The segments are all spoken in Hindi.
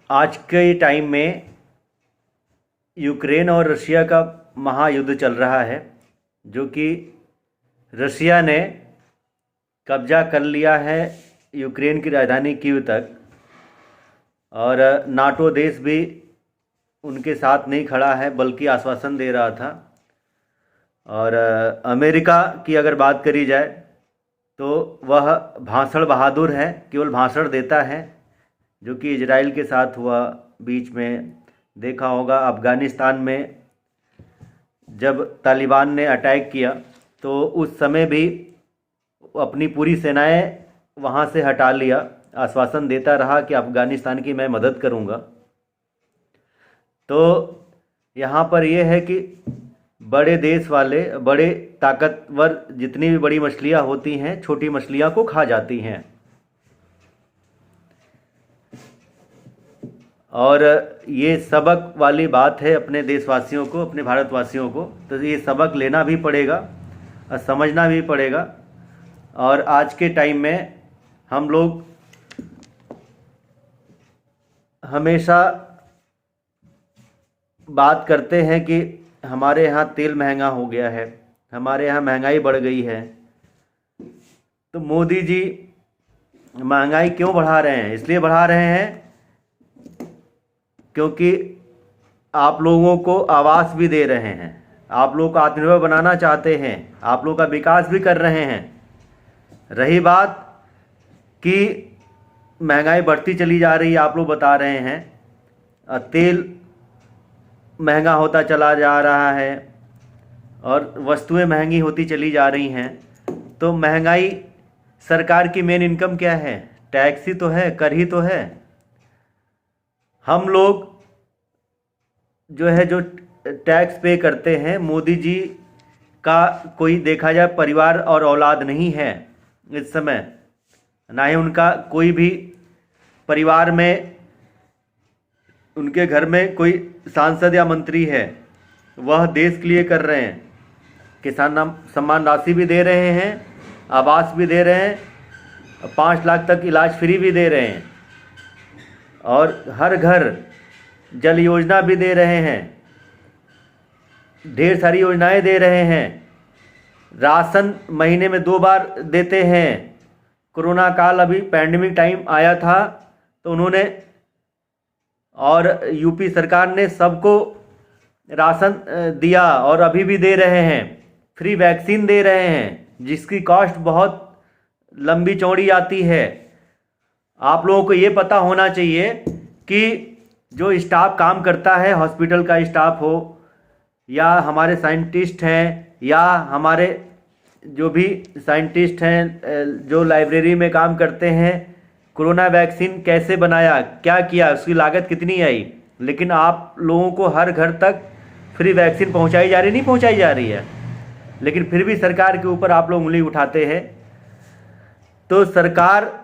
आज के टाइम में यूक्रेन और रशिया का महायुद्ध चल रहा है, जो कि रशिया ने कब्जा कर लिया है यूक्रेन की राजधानी कीव तक, और नाटो देश भी उनके साथ नहीं खड़ा है बल्कि आश्वासन दे रहा था। और अमेरिका की अगर बात करी जाए तो वह भाषण बहादुर है, केवल भाषण देता है, जो कि इजराइल के साथ हुआ बीच में। देखा होगा अफ़गानिस्तान में जब तालिबान ने अटैक किया तो उस समय भी अपनी पूरी सेनाएं वहां से हटा लिया, आश्वासन देता रहा कि अफ़गानिस्तान की मैं मदद करूंगा। तो यहाँ पर यह है कि बड़े देश वाले, बड़े ताकतवर जितनी भी बड़ी मछलियाँ होती हैं, छोटी मछलियाँ को खा जाती हैं। और ये सबक वाली बात है अपने देशवासियों को, अपने भारतवासियों को। तो ये सबक लेना भी पड़ेगा और समझना भी पड़ेगा। और आज के टाइम में हम लोग हमेशा बात करते हैं कि हमारे यहाँ तेल महंगा हो गया है, हमारे यहाँ महंगाई बढ़ गई है। तो मोदी जी महंगाई क्यों बढ़ा रहे हैं? इसलिए बढ़ा रहे हैं क्योंकि आप लोगों को आवास भी दे रहे हैं, आप लोगों को आत्मनिर्भर बनाना चाहते हैं, आप लोगों का विकास भी कर रहे हैं। रही बात कि महंगाई बढ़ती चली जा रही है, आप लोग बता रहे हैं, तेल महंगा होता चला जा रहा है और वस्तुएं महंगी होती चली जा रही हैं। तो महंगाई, सरकार की मेन इनकम क्या है? टैक्स ही तो है, कर ही तो है। हम लोग जो टैक्स पे करते हैं, मोदी जी का कोई देखा जाए परिवार और औलाद नहीं है इस समय, ना ही उनका कोई भी परिवार में, उनके घर में कोई सांसद या मंत्री है। वह देश के लिए कर रहे हैं, किसान सम्मान राशि भी दे रहे हैं, आवास भी दे रहे हैं, 5 लाख तक इलाज फ्री भी दे रहे हैं, और हर घर जल योजना भी दे रहे हैं, ढेर सारी योजनाएं दे रहे हैं। राशन महीने में 2 बार देते हैं। कोरोना काल, अभी पैंडेमिक टाइम आया था तो उन्होंने और यूपी सरकार ने सबको राशन दिया और अभी भी दे रहे हैं। फ्री वैक्सीन दे रहे हैं, जिसकी कॉस्ट बहुत लंबी चौड़ी आती है। आप लोगों को ये पता होना चाहिए कि जो स्टाफ काम करता है, हॉस्पिटल का स्टाफ हो या हमारे साइंटिस्ट हैं या हमारे जो भी साइंटिस्ट हैं जो लाइब्रेरी में काम करते हैं, कोरोना वैक्सीन कैसे बनाया, क्या किया, उसकी लागत कितनी आई, लेकिन आप लोगों को हर घर तक फ्री वैक्सीन पहुंचाई जा रही नहीं पहुंचाई जा रही है। लेकिन फिर भी सरकार के ऊपर आप लोग उंगली उठाते हैं। तो सरकार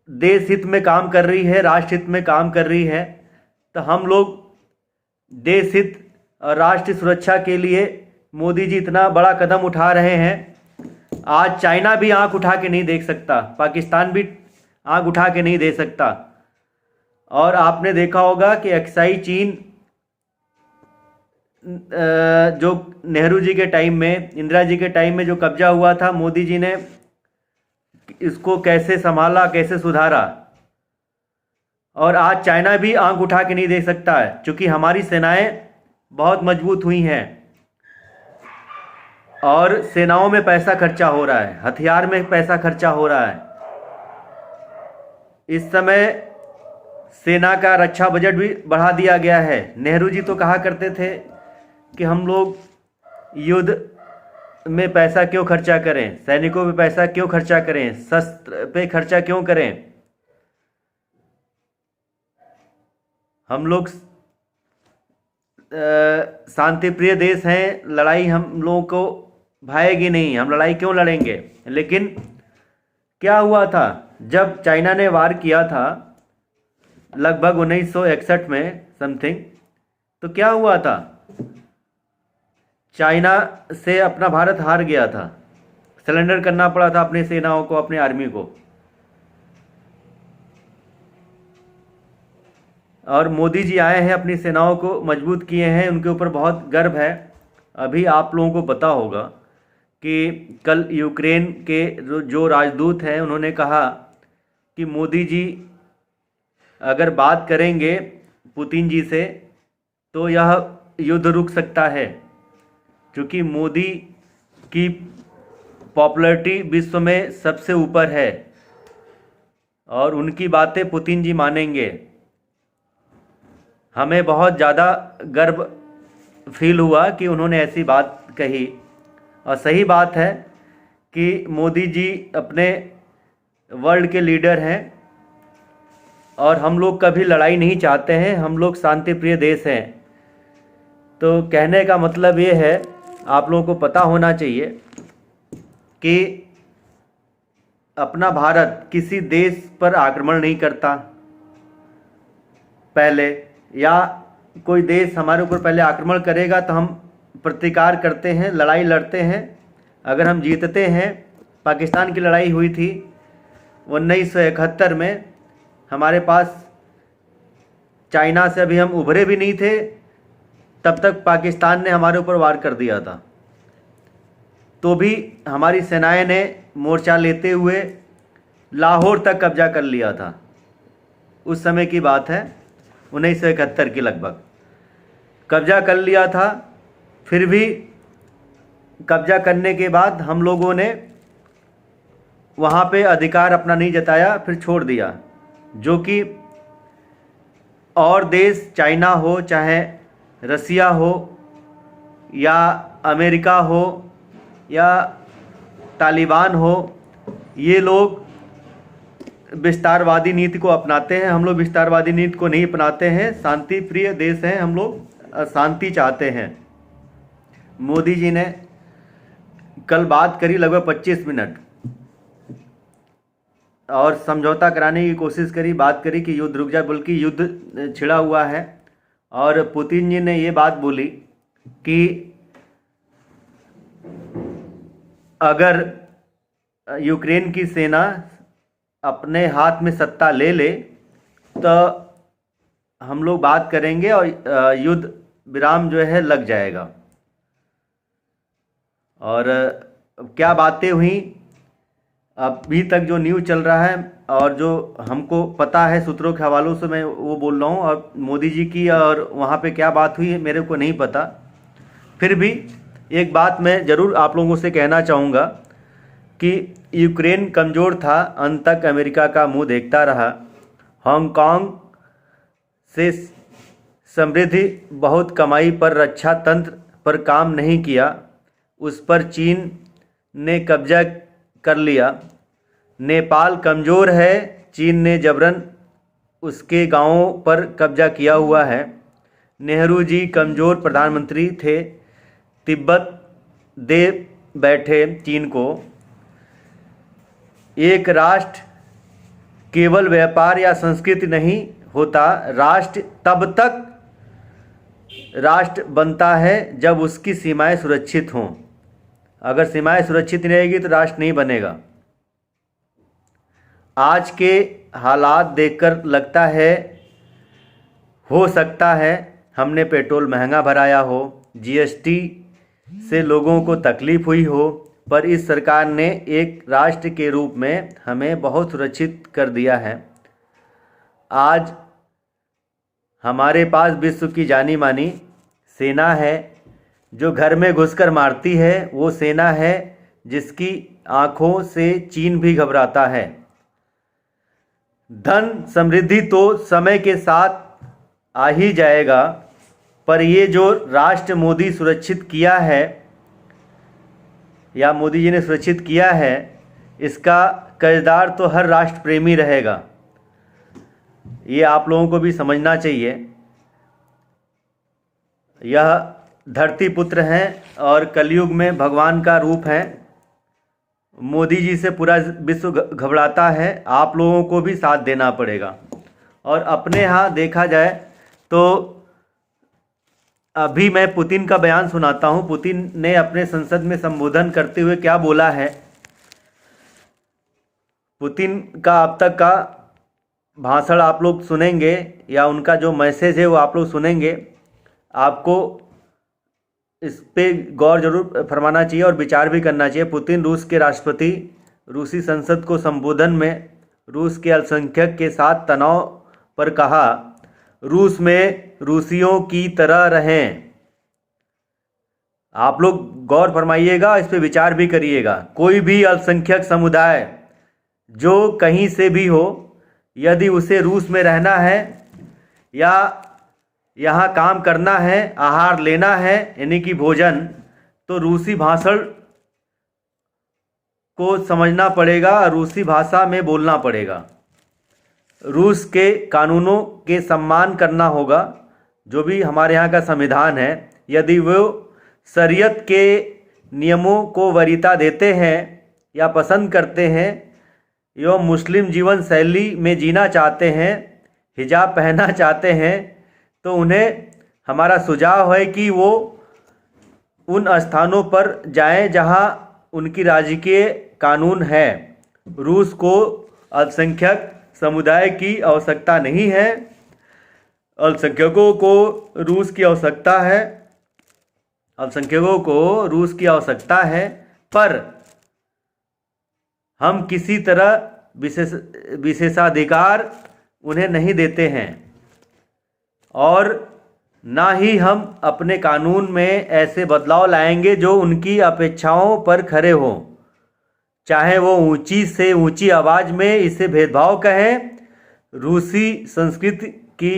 देश हित में काम कर रही है, राष्ट्र हित में काम कर रही है। तो हम लोग देश हित और राष्ट्र सुरक्षा के लिए मोदी जी इतना बड़ा कदम उठा रहे हैं। आज चाइना भी आंख उठा के नहीं देख सकता, पाकिस्तान भी आंख उठा के नहीं दे सकता। और आपने देखा होगा कि अक्साई चीन जो नेहरू जी के टाइम में, इंदिरा जी के टाइम में जो कब्जा हुआ था, मोदी जी ने इसको कैसे संभाला, कैसे सुधारा। और आज चाइना भी आंख उठा के नहीं देख सकता है, क्योंकि हमारी सेनाएं बहुत मजबूत हुई हैं और सेनाओं में पैसा खर्चा हो रहा है, हथियार में पैसा खर्चा हो रहा है। इस समय सेना का रक्षा बजट भी बढ़ा दिया गया है। नेहरू जी तो कहा करते थे कि हम लोग युद्ध में पैसा क्यों खर्चा करें, सैनिकों पे पैसा क्यों खर्चा करें, शस्त्र पे खर्चा क्यों करें। हम लोग शांति प्रिय देश हैं, लड़ाई हम लोगों को भाएगी नहीं, हम लड़ाई क्यों लड़ेंगे। लेकिन क्या हुआ था जब चाइना ने वार किया था लगभग 1961 में समथिंग, तो क्या हुआ था, चाइना से अपना भारत हार गया था, सरेंडर करना पड़ा था अपनी सेनाओं को, अपनी आर्मी को। और मोदी जी आए हैं, अपनी सेनाओं को मजबूत किए हैं, उनके ऊपर बहुत गर्व है। अभी आप लोगों को पता होगा कि कल यूक्रेन के जो राजदूत हैं उन्होंने कहा कि मोदी जी अगर बात करेंगे पुतिन जी से तो यह युद्ध रुक सकता है, क्योंकि मोदी की पॉपुलैरिटी विश्व में सबसे ऊपर है और उनकी बातें पुतिन जी मानेंगे। हमें बहुत ज़्यादा गर्व फील हुआ कि उन्होंने ऐसी बात कही, और सही बात है कि मोदी जी अपने वर्ल्ड के लीडर हैं और हम लोग कभी लड़ाई नहीं चाहते हैं, हम लोग शांति प्रिय देश हैं। तो कहने का मतलब ये है, आप लोगों को पता होना चाहिए कि अपना भारत किसी देश पर आक्रमण नहीं करता पहले, या कोई देश हमारे ऊपर पहले आक्रमण करेगा तो हम प्रतिकार करते हैं, लड़ाई लड़ते हैं। अगर हम जीतते हैं, पाकिस्तान की लड़ाई हुई थी 1971 में, हमारे पास चाइना से अभी हम उभरे भी नहीं थे, तब तक पाकिस्तान ने हमारे ऊपर वार कर दिया था। तो भी हमारी सेनाएं ने मोर्चा लेते हुए लाहौर तक कब्जा कर लिया था। उस समय की बात है, 1971 की लगभग कब्जा कर लिया था। फिर भी कब्जा करने के बाद हम लोगों ने वहाँ पे अधिकार अपना नहीं जताया, फिर छोड़ दिया। जो कि और देश, चाइना हो, चाहे रसिया हो या अमेरिका हो या तालिबान हो, ये लोग विस्तारवादी नीति को अपनाते हैं। हम लोग विस्तारवादी नीति को नहीं अपनाते हैं, शांति प्रिय देश हैं, हम लोग शांति चाहते हैं। मोदी जी ने कल बात करी लगभग 25 मिनट और समझौता कराने की कोशिश करी, बात करी कि युद्ध रुक जाए, बल्कि युद्ध छिड़ा हुआ है। और पुतिन जी ने ये बात बोली कि अगर यूक्रेन की सेना अपने हाथ में सत्ता ले ले तो हम लोग बात करेंगे और युद्ध विराम जो है लग जाएगा। और क्या बातें हुई अभी तक जो न्यूज़ चल रहा है और जो हमको पता है सूत्रों के हवालों से, मैं वो बोल रहा हूँ। और मोदी जी की और वहाँ पे क्या बात हुई मेरे को नहीं पता। फिर भी एक बात मैं ज़रूर आप लोगों से कहना चाहूँगा कि यूक्रेन कमज़ोर था, अंत तक अमेरिका का मुंह देखता रहा। हांगकांग से समृद्धि बहुत कमाई पर रक्षा तंत्र पर काम नहीं किया, उस पर चीन ने कब्जा कर लिया। नेपाल कमज़ोर है, चीन ने जबरन उसके गांवों पर कब्जा किया हुआ है। नेहरू जी कमज़ोर प्रधानमंत्री थे, तिब्बत दे बैठे चीन को। एक राष्ट्र केवल व्यापार या संस्कृति नहीं होता, राष्ट्र तब तक राष्ट्र बनता है जब उसकी सीमाएं सुरक्षित हों। अगर सीमाएं सुरक्षित नहीं रहेगी तो राष्ट्र नहीं बनेगा। आज के हालात देखकर लगता है, हो सकता है हमने पेट्रोल महंगा भराया हो, जीएसटी से लोगों को तकलीफ हुई हो, पर इस सरकार ने एक राष्ट्र के रूप में हमें बहुत सुरक्षित कर दिया है। आज हमारे पास विश्व की जानी मानी सेना है, जो घर में घुसकर मारती है। वो सेना है जिसकी आंखों से चीन भी घबराता है। धन समृद्धि तो समय के साथ आ ही जाएगा, पर ये जो राष्ट्र मोदी सुरक्षित किया है या मोदी जी ने सुरक्षित किया है, इसका कर्जदार तो हर राष्ट्र प्रेमी रहेगा। ये आप लोगों को भी समझना चाहिए। यह धरती पुत्र हैं और कलयुग में भगवान का रूप है। मोदी जी से पूरा विश्व घबराता है, आप लोगों को भी साथ देना पड़ेगा। और अपने यहाँ देखा जाए तो अभी मैं पुतिन का बयान सुनाता हूँ। पुतिन ने अपने संसद में संबोधन करते हुए क्या बोला है। पुतिन का अब तक का भाषण आप लोग सुनेंगे या उनका जो मैसेज है वो आप लोग सुनेंगे, आपको इस पे गौर जरूर फरमाना चाहिए और विचार भी करना चाहिए। पुतिन रूस के राष्ट्रपति रूसी संसद को संबोधन में रूस के अल्पसंख्यक के साथ तनाव पर कहा, रूस में रूसियों की तरह रहें। आप लोग गौर फरमाइएगा, इस पे विचार भी करिएगा। कोई भी अल्पसंख्यक समुदाय जो कहीं से भी हो, यदि उसे रूस में रहना है या यहाँ काम करना है, आहार लेना है यानी कि भोजन, तो रूसी भाषण को समझना पड़ेगा, रूसी भाषा में बोलना पड़ेगा। रूस के कानूनों के सम्मान करना होगा, जो भी हमारे यहाँ का संविधान है। यदि वो शरीयत के नियमों को वरीयता देते हैं या पसंद करते हैं एवं मुस्लिम जीवन शैली में जीना चाहते हैं, हिजाब पहनना चाहते हैं, तो उन्हें हमारा सुझाव है कि वो उन स्थानों पर जाएं जहां उनकी राजकीय कानून है। रूस को अल्पसंख्यक समुदाय की आवश्यकता नहीं है, अल्पसंख्यकों को रूस की आवश्यकता है, अल्पसंख्यकों को रूस की आवश्यकता है, पर हम किसी तरह विशेषाधिकार उन्हें नहीं देते हैं और ना ही हम अपने कानून में ऐसे बदलाव लाएंगे जो उनकी अपेक्षाओं पर खरे हों। चाहे वो ऊंची से ऊंची आवाज़ में इसे भेदभाव कहें, रूसी संस्कृति की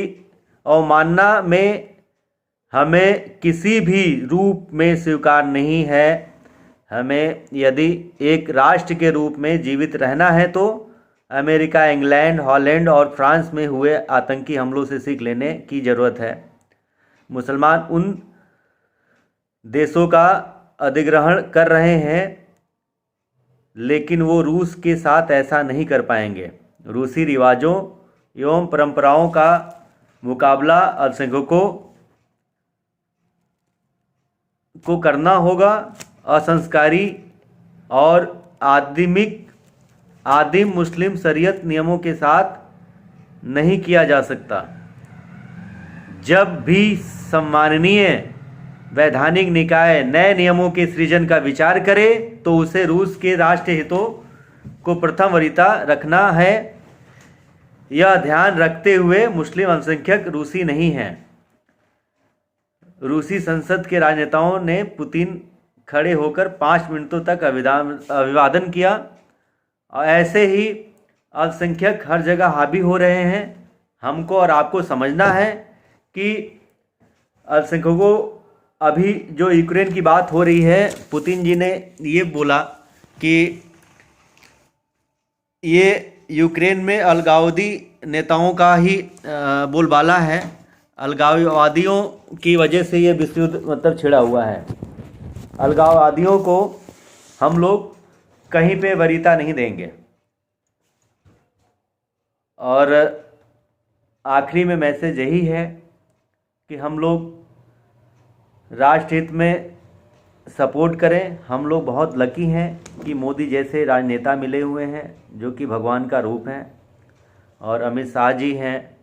अवमानना में हमें किसी भी रूप में स्वीकार नहीं है। हमें यदि एक राष्ट्र के रूप में जीवित रहना है तो अमेरिका, इंग्लैंड, हॉलैंड और फ्रांस में हुए आतंकी हमलों से सीख लेने की ज़रूरत है। मुसलमान उन देशों का अधिग्रहण कर रहे हैं, लेकिन वो रूस के साथ ऐसा नहीं कर पाएंगे। रूसी रिवाजों एवं परंपराओं का मुकाबला अल्पसंख्यकों को करना होगा। असंस्कारी और आदिम मुस्लिम शरीयत नियमों के साथ नहीं किया जा सकता। जब भी सम्माननीय वैधानिक निकाय नए नियमों के सृजन का विचार करे तो उसे रूस के राष्ट्रीय हितों को प्रथम वरीयता रखना है। यह ध्यान रखते हुए मुस्लिम अल्पसंख्यक रूसी नहीं हैं। रूसी संसद के राजनेताओं ने पुतिन खड़े होकर 5 मिनटों तक अभिवादन किया और ऐसे ही अल्पसंख्यक हर जगह हावी हो रहे हैं। हमको और आपको समझना है कि अल्पसंख्यकों, अभी जो यूक्रेन की बात हो रही है, पुतिन जी ने ये बोला कि ये यूक्रेन में अलगाववादी नेताओं का ही बोलबाला है। अलगाववादियों की वजह से ये विश्व युद्ध मतलब छिड़ा हुआ है। अलगाववादियों को हम लोग कहीं पे वरीयता नहीं देंगे। और आखिरी में मैसेज यही है कि हम लोग राष्ट्रहित में सपोर्ट करें। हम लोग बहुत लकी हैं कि मोदी जैसे राजनेता मिले हुए हैं जो कि भगवान का रूप हैं, और अमित शाह जी हैं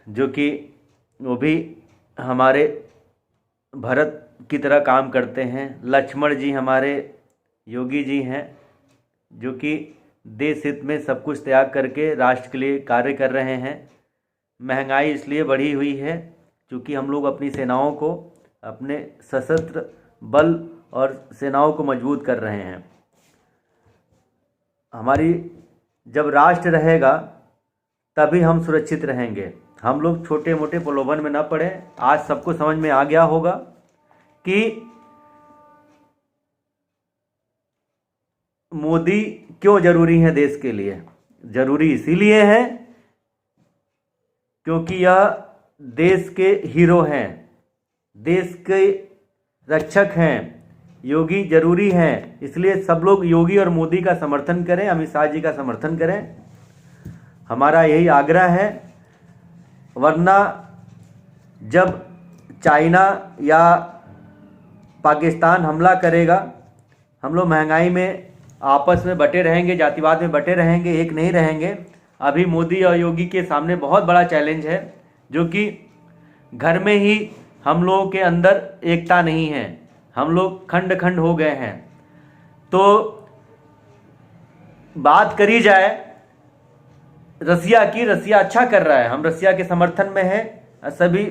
जो कि वो भी हमारे भरत की तरह काम करते हैं। लक्ष्मण जी हमारे योगी जी हैं जो कि देश हित में सब कुछ त्याग करके राष्ट्र के लिए कार्य कर रहे हैं। महंगाई इसलिए बढ़ी हुई है क्योंकि हम लोग अपनी सेनाओं को, अपने सशस्त्र बल और सेनाओं को मजबूत कर रहे हैं। हमारी जब राष्ट्र रहेगा तभी हम सुरक्षित रहेंगे। हम लोग छोटे मोटे प्रलोभन में न पड़े। आज सबको समझ में आ गया होगा कि मोदी क्यों जरूरी है देश के लिए। जरूरी इसीलिए है क्योंकि यह देश के हीरो हैं, देश के रक्षक हैं। योगी जरूरी हैं, इसलिए सब लोग योगी और मोदी का समर्थन करें, अमित शाह जी का समर्थन करें। हमारा यही आग्रह है। वरना जब चाइना या पाकिस्तान हमला करेगा, हम लोग महंगाई में आपस में बटे रहेंगे, जातिवाद में बटे रहेंगे, एक नहीं रहेंगे। अभी मोदी और योगी के सामने बहुत बड़ा चैलेंज है, जो कि घर में ही हम लोगों के अंदर एकता नहीं है, हम लोग खंड खंड हो गए हैं। तो बात करी जाए रसिया की, रसिया अच्छा कर रहा है, हम रसिया के समर्थन में हैं। सभी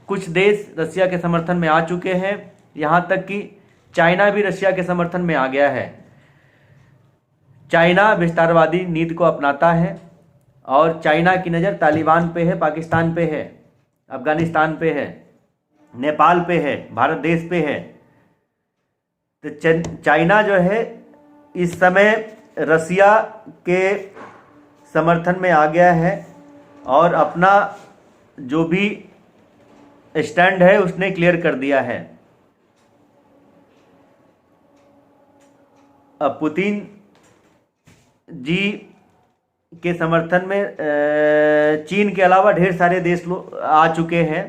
कुछ देश रसिया के समर्थन में आ चुके हैं, यहाँ तक कि चाइना भी रसिया के समर्थन में आ गया है। चाइना विस्तारवादी नीति को अपनाता है और चाइना की नज़र तालिबान पे है, पाकिस्तान पे है, अफगानिस्तान पे है, नेपाल पे है, भारत देश पे है। तो चाइना जो है इस समय रसिया के समर्थन में आ गया है और अपना जो भी स्टैंड है उसने क्लियर कर दिया है। अब पुतिन जी के समर्थन में चीन के अलावा ढेर सारे देश आ चुके हैं।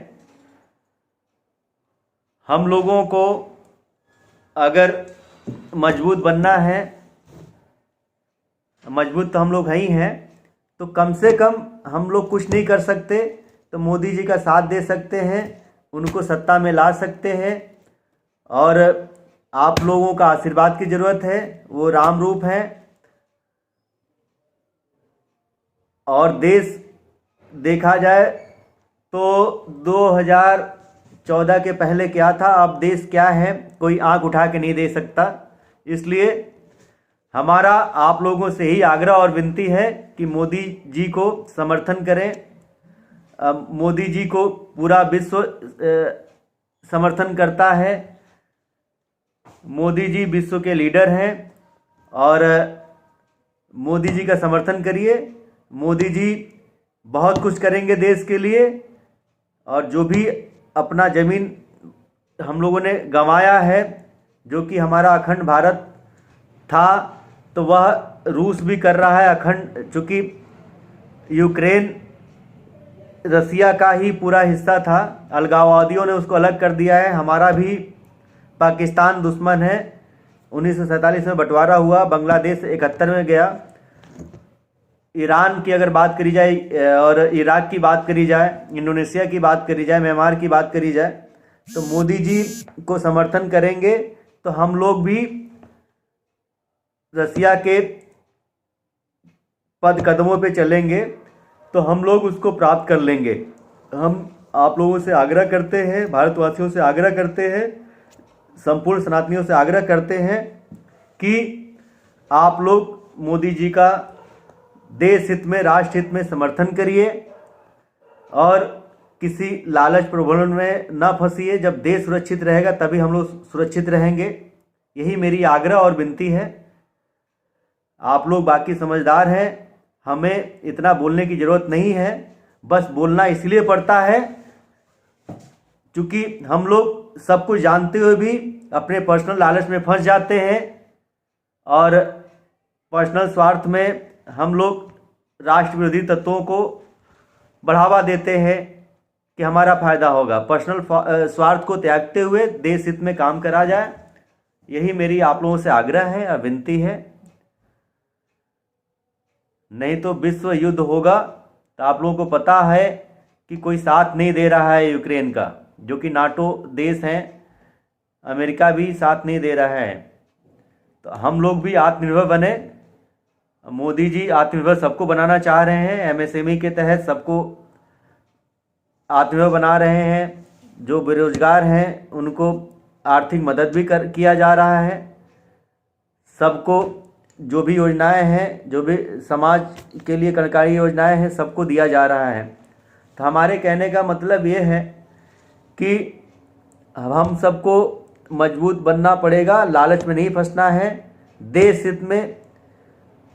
हम लोगों को अगर मजबूत बनना है, मजबूत तो हम लोग हैं ही हैं, तो कम से कम हम लोग कुछ नहीं कर सकते तो मोदी जी का साथ दे सकते हैं, उनको सत्ता में ला सकते हैं। और आप लोगों का आशीर्वाद की ज़रूरत है, वो राम रूप है। और देश देखा जाए तो 2014 के पहले क्या था, अब देश क्या है, कोई आंख उठा के नहीं दे सकता। इसलिए हमारा आप लोगों से ही आग्रह और विनती है कि मोदी जी को समर्थन करें। मोदी जी को पूरा विश्व समर्थन करता है। मोदी जी विश्व के लीडर हैं और मोदी जी का समर्थन करिए। मोदी जी बहुत कुछ करेंगे देश के लिए, और जो भी अपना ज़मीन हम लोगों ने गंवाया है, जो कि हमारा अखंड भारत था, तो वह रूस भी कर रहा है अखंड। चूँकि यूक्रेन रसिया का ही पूरा हिस्सा था, अलगाववादियों ने उसको अलग कर दिया है। हमारा भी पाकिस्तान दुश्मन है। 1947 में बंटवारा हुआ, बांग्लादेश 71 में गया। ईरान की अगर बात करी जाए और इराक की बात करी जाए, इंडोनेशिया की बात करी जाए, म्यांमार की बात करी जाए, तो मोदी जी को समर्थन करेंगे तो हम लोग भी रसिया के पद कदमों पे चलेंगे, तो हम लोग उसको प्राप्त कर लेंगे। हम आप लोगों से आग्रह करते हैं, भारतवासियों से आग्रह करते हैं, संपूर्ण सनातनियों से आग्रह करते हैं कि आप लोग मोदी जी का देश हित में, राष्ट्र हित में समर्थन करिए और किसी लालच प्रलोभन में न फंसिए। जब देश सुरक्षित रहेगा तभी हम लोग सुरक्षित रहेंगे। यही मेरी आग्रह और विनती है। आप लोग बाकी समझदार हैं, हमें इतना बोलने की ज़रूरत नहीं है। बस बोलना इसलिए पड़ता है क्योंकि हम लोग सब कुछ जानते हुए भी अपने पर्सनल लालच में फंस जाते हैं और पर्सनल स्वार्थ में हम लोग राष्ट्र विरोधी तत्वों को बढ़ावा देते हैं कि हमारा फायदा होगा। पर्सनल स्वार्थ को त्यागते हुए देश हित में काम करा जाए, यही मेरी आप लोगों से आग्रह है और विनती है। नहीं तो विश्व युद्ध होगा। तो आप लोगों को पता है कि कोई साथ नहीं दे रहा है यूक्रेन का, जो कि नाटो देश हैं, अमेरिका भी साथ नहीं दे रहा है। तो हम लोग भी आत्मनिर्भर बने। मोदी जी आत्मनिर्भर सबको बनाना चाह रहे हैं, एमएसएमई के तहत सबको आत्मनिर्भर बना रहे हैं। जो बेरोजगार हैं उनको आर्थिक मदद भी किया जा रहा है। सबको जो भी योजनाएं हैं, जो भी समाज के लिए कल्याणकारी योजनाएं हैं, सबको दिया जा रहा है। तो हमारे कहने का मतलब ये है कि हम सबको मजबूत बनना पड़ेगा, लालच में नहीं फंसना है। देश हित में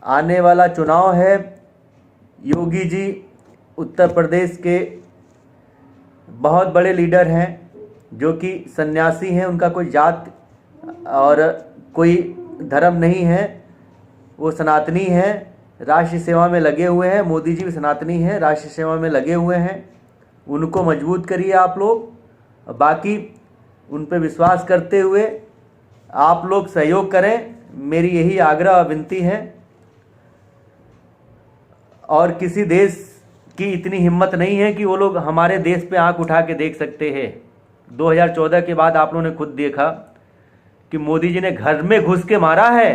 आने वाला चुनाव है। योगी जी उत्तर प्रदेश के बहुत बड़े लीडर हैं, जो कि सन्यासी हैं, उनका कोई जात और कोई धर्म नहीं है, वो सनातनी हैं, राष्ट्र सेवा में लगे हुए हैं। मोदी जी भी सनातनी हैं, राष्ट्र सेवा में लगे हुए हैं। उनको मजबूत करिए आप लोग। बाकी उन पे विश्वास करते हुए आप लोग सहयोग करें, मेरी यही आग्रह और विनती है। और किसी देश की इतनी हिम्मत नहीं है कि वो लोग हमारे देश पे आंख उठा के देख सकते हैं। 2014 के बाद आप लोगों ने खुद देखा कि मोदी जी ने घर में घुस के मारा है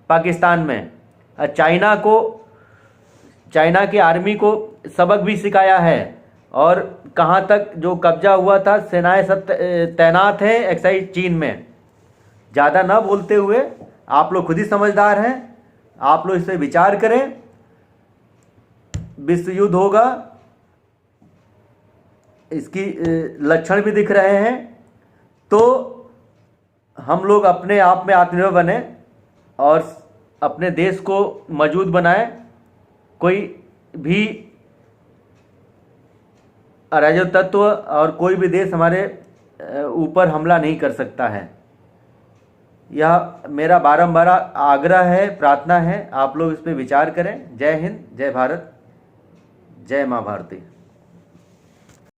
पाकिस्तान में, और चाइना की आर्मी को सबक भी सिखाया है। और कहाँ तक जो कब्जा हुआ था, सेनाएं सब तैनात हैं एक्साइज चीन में। ज़्यादा ना बोलते हुए, आप लोग खुद ही समझदार हैं, आप लोग इस पर विचार करें। विश्व युद्ध होगा, इसकी लक्षण भी दिख रहे हैं। तो हम लोग अपने आप में आत्मनिर्भर बने और अपने देश को मजबूत बनाएं। कोई भी अराजक तत्व और कोई भी देश हमारे ऊपर हमला नहीं कर सकता है। यह मेरा बारंबार आग्रह है, प्रार्थना है, आप लोग इस पर विचार करें। जय हिंद, जय भारत, जय माँ भारती।